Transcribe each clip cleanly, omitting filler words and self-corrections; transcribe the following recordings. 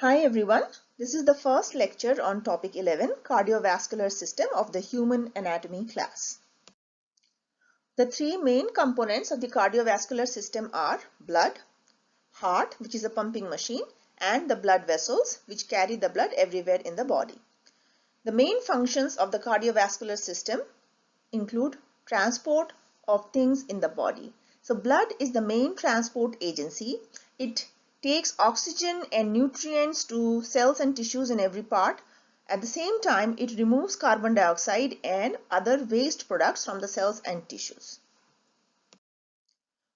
Hi everyone, this is the first lecture on topic 11, cardiovascular system of the human anatomy class. The three main components of the cardiovascular system are blood, heart, which is a pumping machine, and the blood vessels, which carry the blood everywhere in the body. The main functions of the cardiovascular system include transport of things in the body. So blood is the main transport agency. It takes oxygen and nutrients to cells and tissues in every part. At the same time, it removes carbon dioxide and other waste products from the cells and tissues.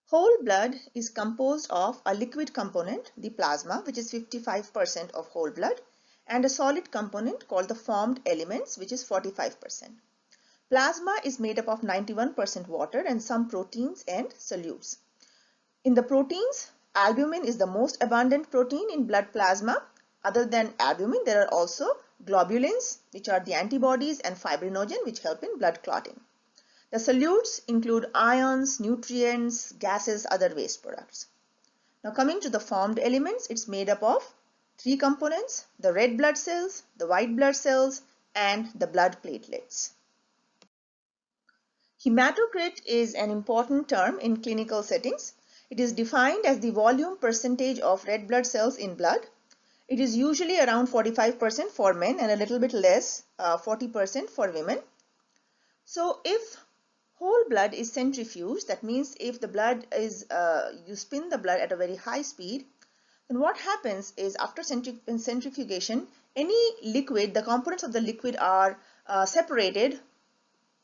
Whole blood is composed of a liquid component, the plasma, which is 55% of whole blood, and a solid component called the formed elements, which is 45%. Plasma is made up of 91% water and some proteins and solutes. In the proteins, albumin is the most abundant protein in blood plasma. Other than albumin, there are also globulins, which are the antibodies, and fibrinogen, which help in blood clotting. The solutes include ions, nutrients, gases, other waste products. Now coming to the formed elements, it's made up of three components: the red blood cells, the white blood cells, and the blood platelets. Hematocrit is an important term in clinical settings. It is defined as the volume percentage of red blood cells in blood. It is usually around 45% for men and a little bit less, 40% for women. So if whole blood is centrifuged, that means if the blood is, you spin the blood at a very high speed, then what happens is after centrifugation, any liquid, the components of the liquid are separated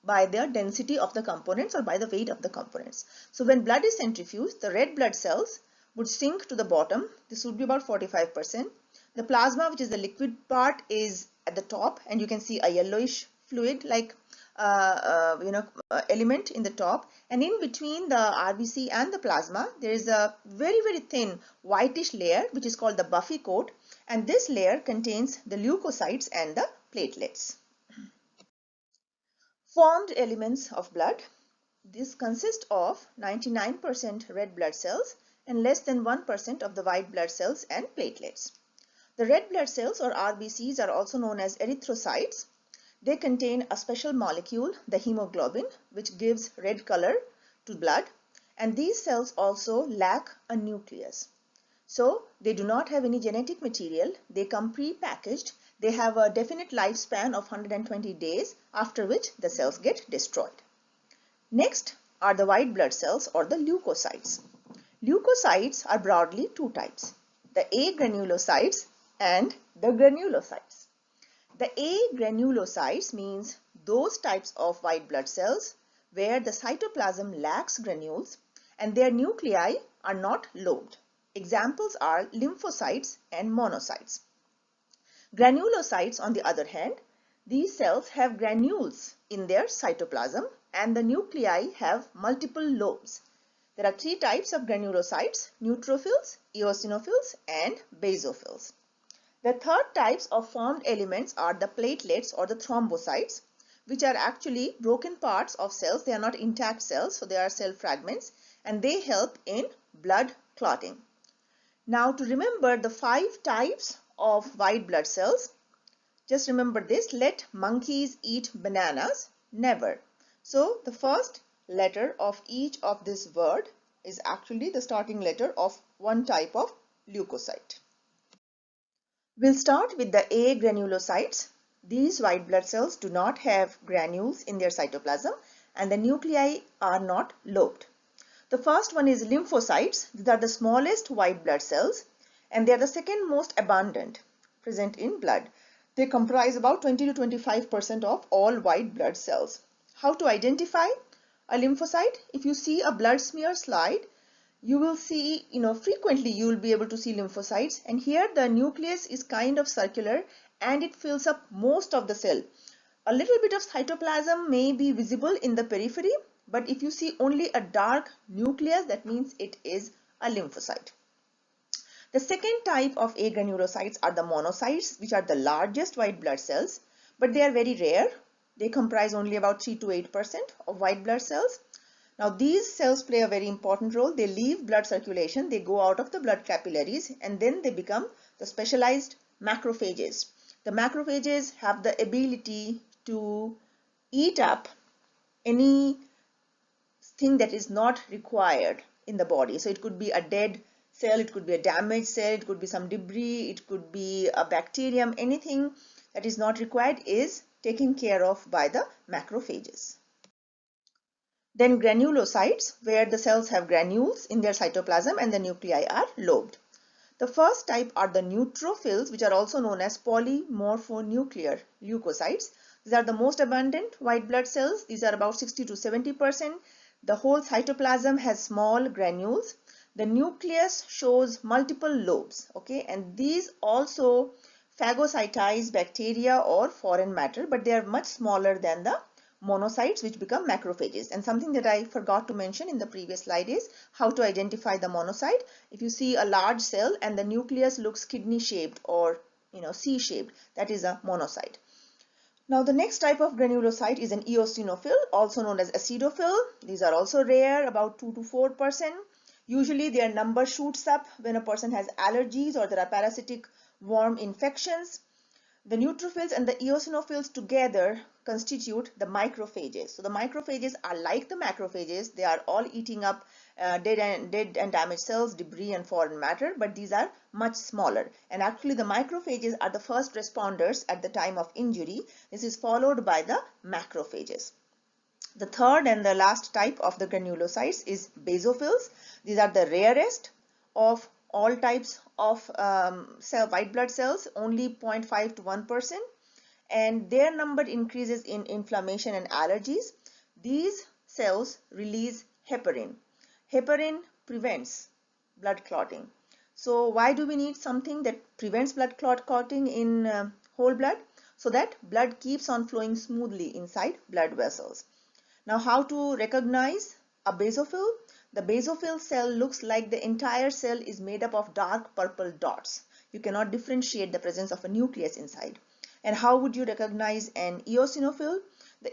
by the density of the components or by the weight of the components. So when blood is centrifuged, the red blood cells would sink to the bottom. This would be about 45%. The plasma, which is the liquid part, is at the top, and you can see a yellowish fluid like element in the top, and in between the RBC and the plasma there is a very thin whitish layer which is called the buffy coat, and this layer contains the leukocytes and the platelets. Formed elements of blood. This consists of 99% red blood cells and less than 1% of the white blood cells and platelets. The red blood cells or RBCs are also known as erythrocytes. They contain a special molecule, the hemoglobin, which gives red color to blood, and these cells also lack a nucleus. So they do not have any genetic material. They come pre-packaged. They have a definite lifespan of 120 days, after which the cells get destroyed. Next are the white blood cells or the leukocytes. Leukocytes are broadly two types: the A granulocytes and the granulocytes. The A granulocytes means those types of white blood cells where the cytoplasm lacks granules and their nuclei are not lobed. Examples are lymphocytes and monocytes. Granulocytes, on the other hand, these cells have granules in their cytoplasm and the nuclei have multiple lobes. There are three types of granulocytes: neutrophils, eosinophils, and basophils. The third types of formed elements are the platelets or the thrombocytes, which are actually broken parts of cells. They are not intact cells, so they are cell fragments, and they help in blood clotting. Now to remember the 5 types of white blood cells, just remember this: let monkeys eat bananas, never. So the first letter of each of this word is actually the starting letter of one type of leukocyte. We'll start with the A granulocytes. These white blood cells do not have granules in their cytoplasm and the nuclei are not lobed. The first one is lymphocytes. These are the smallest white blood cells and they are the second most abundant present in blood. They comprise about 20 to 25% of all white blood cells. How to identify a lymphocyte? If you see a blood smear slide, you will see, frequently you will be able to see lymphocytes, and here the nucleus is kind of circular and it fills up most of the cell. A little bit of cytoplasm may be visible in the periphery, but if you see only a dark nucleus, that means it is a lymphocyte. The second type of A granulocytes are the monocytes, which are the largest white blood cells, but they are very rare. They comprise only about 3 to 8% of white blood cells. Now these cells play a very important role. They leave blood circulation, they go out of the blood capillaries, and then they become the specialized macrophages. The macrophages have the ability to eat up any thing that is not required in the body. So it could be a dead cell, it could be a damaged cell, it could be some debris, it could be a bacterium. Anything that is not required is taken care of by the macrophages. Then granulocytes, where the cells have granules in their cytoplasm and the nuclei are lobed. The first type are the neutrophils, which are also known as polymorphonuclear leukocytes. These are the most abundant white blood cells. These are about 60 to 70%. The whole cytoplasm has small granules. The nucleus shows multiple lobes, okay, and these also phagocytize bacteria or foreign matter, but they are much smaller than the monocytes, which become macrophages. And something that I forgot to mention in the previous slide is how to identify the monocyte. If you see a large cell and the nucleus looks kidney shaped or C-shaped, that is a monocyte. Now the next type of granulocyte is an eosinophil, also known as acidophil. These are also rare, about 2 to 4%. Usually their number shoots up when a person has allergies or there are parasitic worm infections. The neutrophils and the eosinophils together constitute the microphages. So the microphages are like the macrophages. They are all eating up dead and damaged cells, debris and foreign matter, but these are much smaller. And actually the macrophages are the first responders at the time of injury. This is followed by the macrophages. The third and the last type of the granulocytes is basophils. These are the rarest of all types of white blood cells, only 0.5 to 1%, and their number increases in inflammation and allergies. These cells release heparin. Heparin prevents blood clotting. So why do we need something that prevents blood clotting in whole blood? So that blood keeps on flowing smoothly inside blood vessels. Now how to recognize a basophil? The basophil cell looks like the entire cell is made up of dark purple dots. You cannot differentiate the presence of a nucleus inside. And how would you recognize an eosinophil?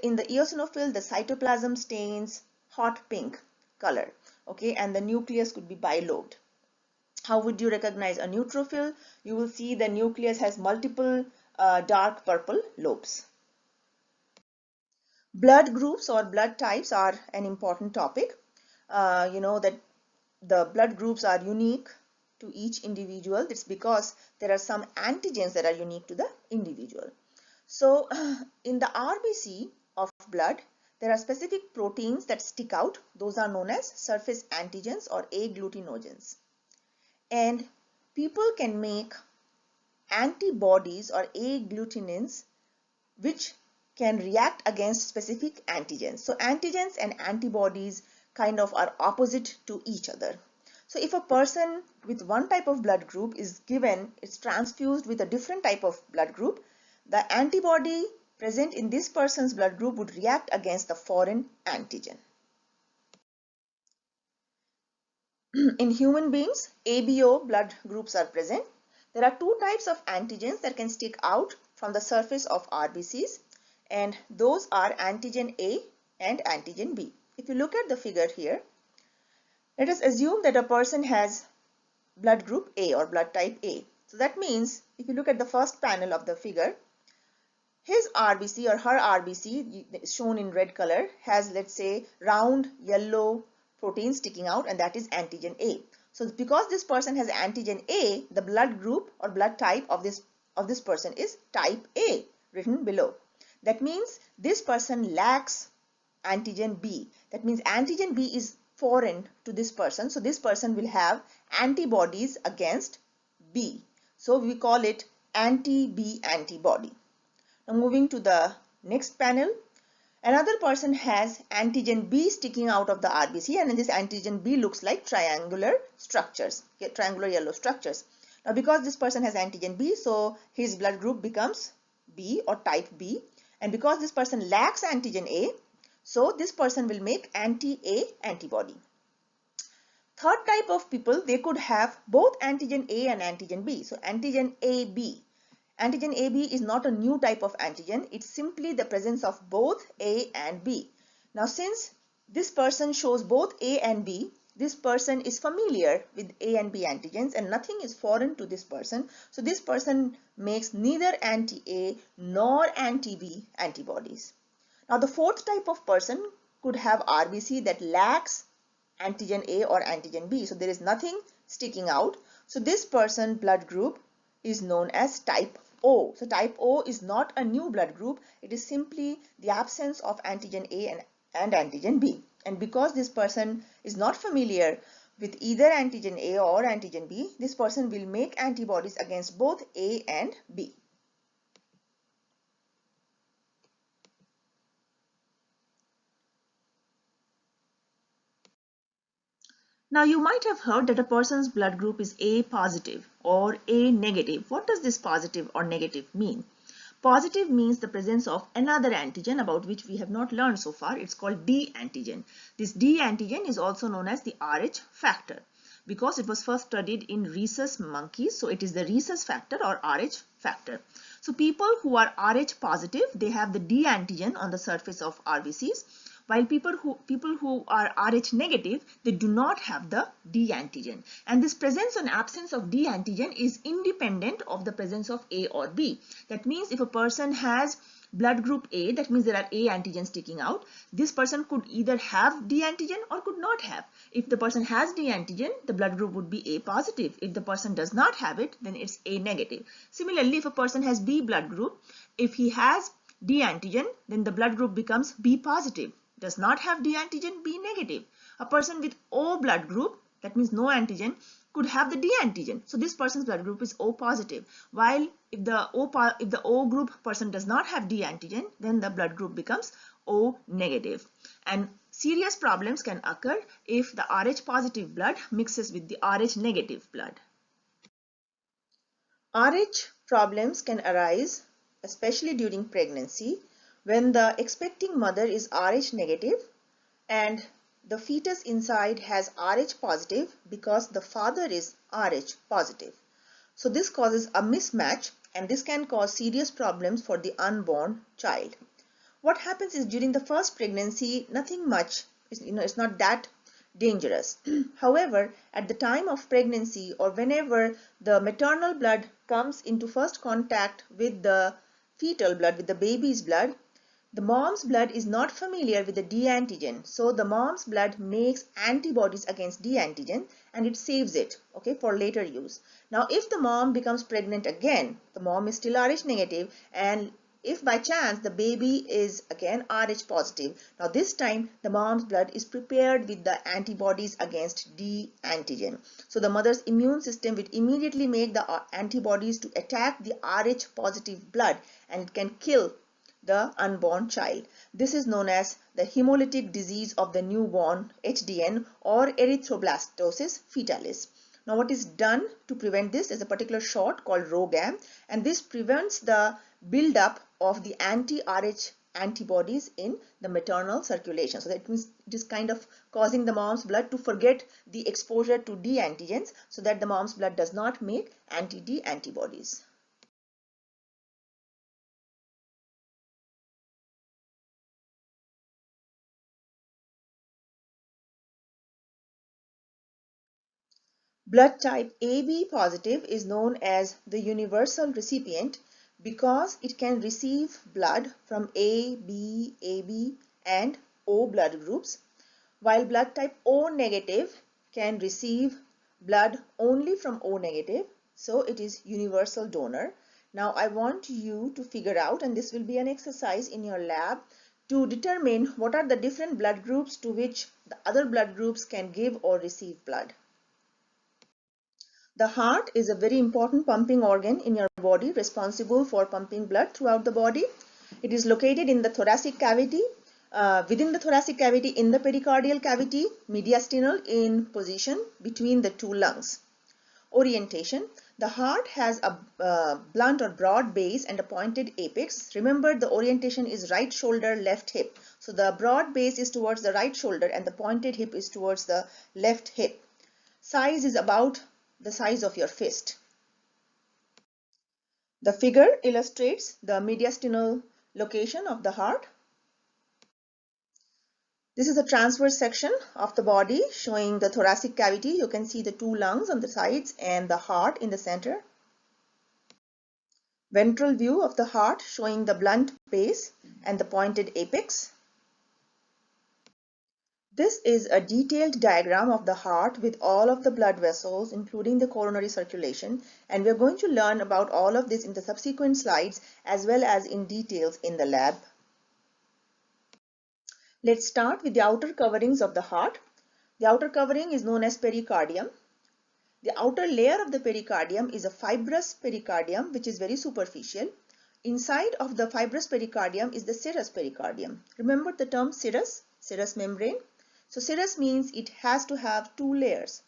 In the eosinophil, the cytoplasm stains hot pink color, okay, and the nucleus could be bilobed. How would you recognize a neutrophil? You will see the nucleus has multiple dark purple lobes. Blood groups or blood types are an important topic. You know that the blood groups are unique to each individual. It's because there are some antigens that are unique to the individual. So in the RBC of blood, there are specific proteins that stick out. Those are known as surface antigens or agglutinogens. And people can make antibodies or agglutinins which can react against specific antigens. So antigens and antibodies kind of are opposite to each other. So if a person with one type of blood group is given, it's transfused with a different type of blood group, the antibody present in this person's blood group would react against the foreign antigen. In human beings, ABO blood groups are present. There are two types of antigens that can stick out from the surface of RBCs, and those are antigen A and antigen B. If you look at the figure here, let us assume that a person has blood group A or blood type A. So that means if you look at the first panel of the figure, his RBC or her RBC shown in red color has, let's say, round yellow protein sticking out, and that is antigen A. So because this person has antigen A, the blood group or blood type of this person is type A, written below. That means this person lacks antigen B. That means antigen B is foreign to this person. So this person will have antibodies against B. So we call it anti-B antibody. Now moving to the next panel, another person has antigen B sticking out of the RBC, and this antigen B looks like triangular structures, triangular yellow structures. Now because this person has antigen B, so his blood group becomes B or type B, and because this person lacks antigen A, so this person will make anti-A antibody. Third type of people, they could have both antigen A and antigen B. So antigen AB. Antigen AB is not a new type of antigen. It's simply the presence of both A and B. Now since This person shows both A and B. This person is familiar with A and B antigens and nothing is foreign to this person. So this person makes neither anti-A nor anti-B antibodies. Now the fourth type of person could have RBC that lacks antigen A or antigen B. So there is nothing sticking out. So this person blood group is known as type O. So type O is not a new blood group. It is simply the absence of antigen A and antigen B. And because this person is not familiar with either antigen A or antigen B, this person will make antibodies against both A and B. Now you might have heard that a person's blood group is A positive or A negative. What does this positive or negative mean? Positive means the presence of another antigen about which we have not learned so far. It's called D antigen. This D antigen is also known as the Rh factor because it was first studied in rhesus monkeys. So it is the rhesus factor or Rh factor. So people who are Rh positive, they have the D antigen on the surface of RBCs. While people who are Rh negative, they do not have the D antigen. And this presence or absence of D antigen is independent of the presence of A or B. That means if a person has blood group A, that means there are A antigens sticking out. This person could either have D antigen or could not have. If the person has D antigen, the blood group would be A positive. If the person does not have it, then it's A negative. Similarly, if a person has B blood group, if he has D antigen, then the blood group becomes B positive. Does not have D antigen, B negative. A person with O blood group, that means no antigen, could have the D antigen. So this person's blood group is O positive. While if the O group person does not have D antigen, then the blood group becomes O negative. And serious problems can occur if the Rh positive blood mixes with the Rh negative blood. Rh problems can arise especially during pregnancy when the expecting mother is Rh negative and the fetus inside has Rh positive because the father is Rh positive. So this causes a mismatch and this can cause serious problems for the unborn child. What happens is during the first pregnancy, nothing much, it's not that dangerous. However, at the time of pregnancy or whenever the maternal blood comes into first contact with the fetal blood, with the baby's blood, the mom's blood is not familiar with the D antigen. So the mom's blood makes antibodies against D antigen and it saves it, okay, for later use. Now, if the mom becomes pregnant again, the mom is still Rh negative, and if by chance the baby is again Rh positive, now this time the mom's blood is prepared with the antibodies against D antigen. So the mother's immune system will immediately make the antibodies to attack the Rh positive blood and it can kill the unborn child. This is known as the hemolytic disease of the newborn, HDN, or erythroblastosis fetalis. Now what is done to prevent this is a particular shot called RhoGAM, and this prevents the buildup of the anti-Rh antibodies in the maternal circulation. So that means it is kind of causing the mom's blood to forget the exposure to D antigens so that the mom's blood does not make anti-D antibodies. Blood type AB positive is known as the universal recipient because it can receive blood from A, B, AB and O blood groups, while blood type O negative can receive blood only from O negative, so it is universal donor. Now I want you to figure out, and this will be an exercise in your lab, to determine what are the different blood groups to which the other blood groups can give or receive blood. The heart is a very important pumping organ in your body, responsible for pumping blood throughout the body. It is located in the thoracic cavity, within the thoracic cavity, in the pericardial cavity, mediastinal in position between the two lungs. Orientation. The heart has a blunt or broad base and a pointed apex. Remember, the orientation is right shoulder, left hip. So the broad base is towards the right shoulder and the pointed hip is towards the left hip. Size is about the size of your fist. The figure illustrates the mediastinal location of the heart. This is a transverse section of the body showing the thoracic cavity. You can see the two lungs on the sides and the heart in the center. Ventral view of the heart showing the blunt base and the pointed apex. This is a detailed diagram of the heart with all of the blood vessels, including the coronary circulation, and we're going to learn about all of this in the subsequent slides as well as in details in the lab. Let's start with the outer coverings of the heart. The outer covering is known as pericardium. The outer layer of the pericardium is a fibrous pericardium, which is very superficial. Inside of the fibrous pericardium is the serous pericardium. Remember the term serous membrane? So serous means it has to have two layers.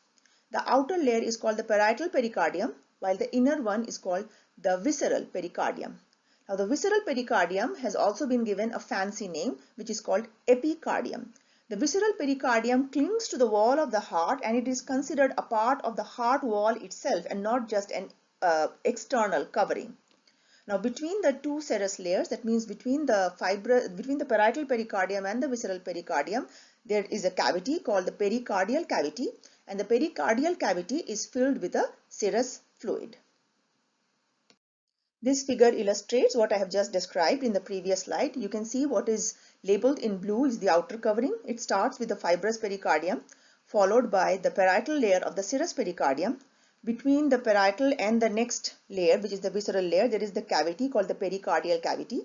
The outer layer is called the parietal pericardium, while the inner one is called the visceral pericardium. Now the visceral pericardium has also been given a fancy name, which is called epicardium. The visceral pericardium clings to the wall of the heart and it is considered a part of the heart wall itself and not just an external covering. Now between the two serous layers, that means between the parietal pericardium and the visceral pericardium, there is a cavity called the pericardial cavity, and the pericardial cavity is filled with a serous fluid. This figure illustrates what I have just described in the previous slide. You can see what is labeled in blue is the outer covering. It starts with the fibrous pericardium, followed by the parietal layer of the serous pericardium. Between the parietal and the next layer, which is the visceral layer, there is the cavity called the pericardial cavity.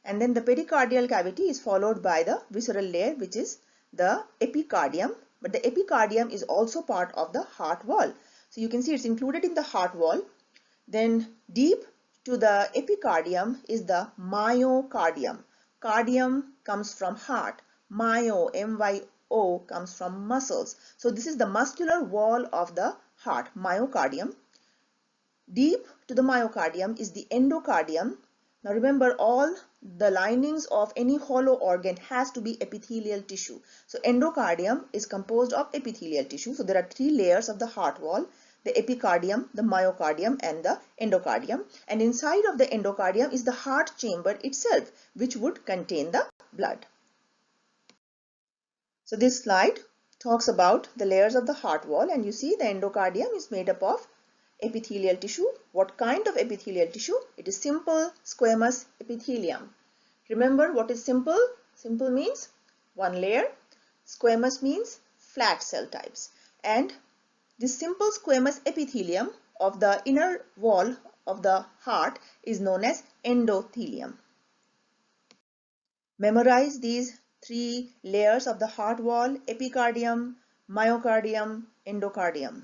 And then the pericardial cavity is followed by the visceral layer, which is the epicardium. But the epicardium is also part of the heart wall. So you can see it's included in the heart wall. Then deep to the epicardium is the myocardium. Cardium comes from heart. Myo, M-Y-O, comes from muscles. So this is the muscular wall of the heart, myocardium. Deep to the myocardium is the endocardium. Now remember, all the linings of any hollow organ has to be epithelial tissue. So endocardium is composed of epithelial tissue. So there are three layers of the heart wall: the epicardium, the myocardium, and the endocardium. And inside of the endocardium is the heart chamber itself, which would contain the blood. So this slide talks about the layers of the heart wall, and you see the endocardium is made up of epithelial tissue. What kind of epithelial tissue? It is simple squamous epithelium. Remember what is simple? Simple means one layer. Squamous means flat cell types. And this simple squamous epithelium of the inner wall of the heart is known as endothelium. Memorize these three layers of the heart wall: epicardium, myocardium, endocardium.